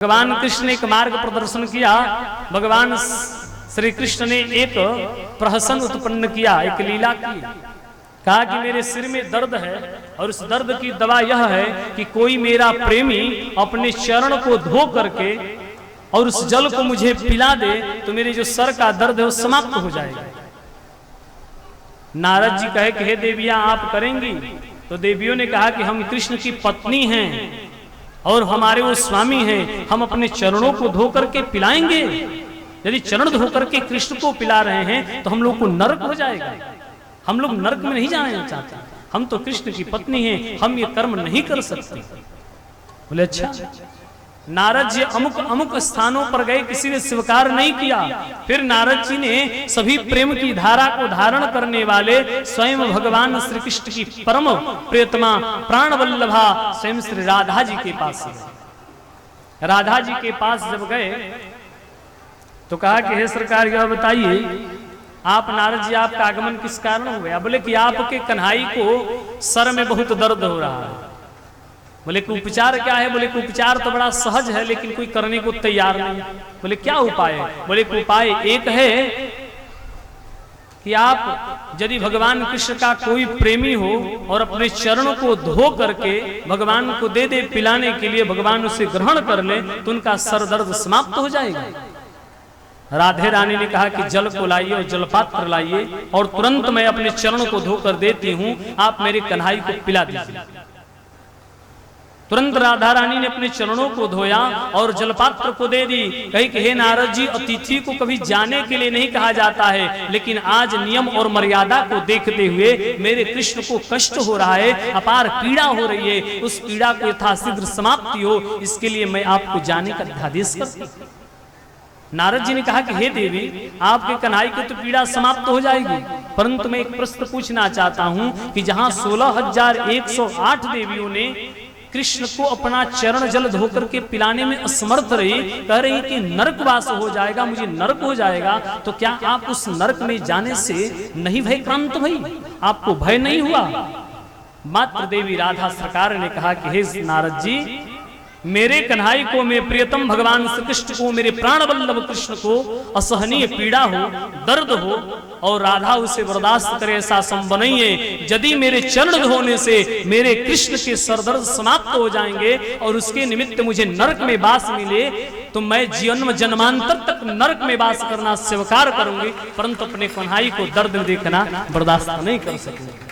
भगवान कृष्ण ने एक मार्ग प्रदर्शन किया। भगवान श्री कृष्ण ने एक प्रहसन उत्पन्न किया, एक लीला की। कहा कि मेरे सिर में दर्द है और उस दर्द की दवा यह है कि कोई मेरा प्रेमी अपने चरण को धो करके और उस जल को मुझे पिला दे तो मेरे जो सर का दर्द है वो समाप्त हो जाएगा। नारद जी कहे कि हे देवियां आप करेंगी? तो देवियों ने कहा कि हम कृष्ण की पत्नी हैं और हमारे वो स्वामी हैं, हम अपने चरणों को धो करके पिलाएंगे। यदि चरण धो करके कृष्ण को पिला रहे हैं तो हम लोग को नरक हो जाएगा। हम लोग नरक में नहीं जाना चाहते, हम तो कृष्ण की पत्नी हैं, हम ये कर्म नहीं कर सकते। बोले अच्छा। नारद जी अमुक अमुक स्थानों पर गए, किसी ने स्वीकार नहीं किया। फिर नारद जी ने सभी प्रेम की धारा को धारण करने वाले स्वयं भगवान श्री कृष्ण की परम प्रियतमा प्राण वल्लभा स्वयं श्री राधा जी के पास गए। राधा जी के पास जब गए तो कहा कि हे सरकार यह बताइए आप नारद जी आपका आगमन किस कारण हो गया? बोले कि आपके कन्हई को सर में बहुत दर्द हो रहा है। बोले कि उपचार क्या है? बोले कि उपचार तो बड़ा सहज है लेकिन कोई करने को तैयार नहीं। बोले क्या उपाय है? बोले कि उपाय एक है कि आप यदि भगवान कृष्ण का कोई प्रेमी हो और अपने चरणों को धो करके भगवान को दे दे पिलाने के लिए, भगवान उसे ग्रहण कर ले तो उनका सर दर्द समाप्त हो जाएगा। राधे रानी ने कहा कि जल को लाइए और जलपात्र लाइए और तुरंत मैं अपने चरणों को धोकर देती हूं, आप मेरे कन्हई को पिला दीजिए। तुरंत राधा रानी ने अपने चरणों को धोया और जलपात्र को दे दी। कही कि हे नारद जी अतिथि को कभी जाने के लिए नहीं कहा जाता है, लेकिन आज नियम और मर्यादा को देखते हुए मेरे कृष्ण को कष्ट हो रहा है, अपार पीड़ा हो रही है, उस पीड़ा को यथाशीघ्र समाप्ति हो इसके लिए मैं आपको जाने का आदेश करती हूं। नारद जी ने कहा कि हे देवी आपके कन्हई की तो पीड़ा समाप्त हो जाएगी, परंतु मैं एक प्रश्न पूछना चाहता हूं कि जहां 16,108 देवियों ने कृष्ण को अपना चरण जल धोकर के पिलाने में असमर्थ रही, कह रही कि नरकवास हो जाएगा, मुझे नरक हो जाएगा, तो क्या आप उस नरक में जाने से नहीं भयक्रांत भई? आपको भय नहीं हुआ? मात्र देवी राधा सरकार ने कहा कि हे नारद जी मेरे कन्हई को, मेरे प्रियतम भगवान श्री कृष्ण को, मेरे प्राण वल्लभ कृष्ण को असहनीय पीड़ा हो, दर्द हो और राधा उसे बर्दाश्त करे ऐसा संभव नहीं है। यदि मेरे चरण धोने से मेरे कृष्ण के सरदर्द समाप्त हो जाएंगे और उसके निमित्त मुझे नरक में वास मिले तो मैं जन्म जन्मांतर तक नरक में वास करना स्वीकार करूंगी, परंतु अपने कन्हई को दर्द देखना बर्दाश्त नहीं कर सकूंगी।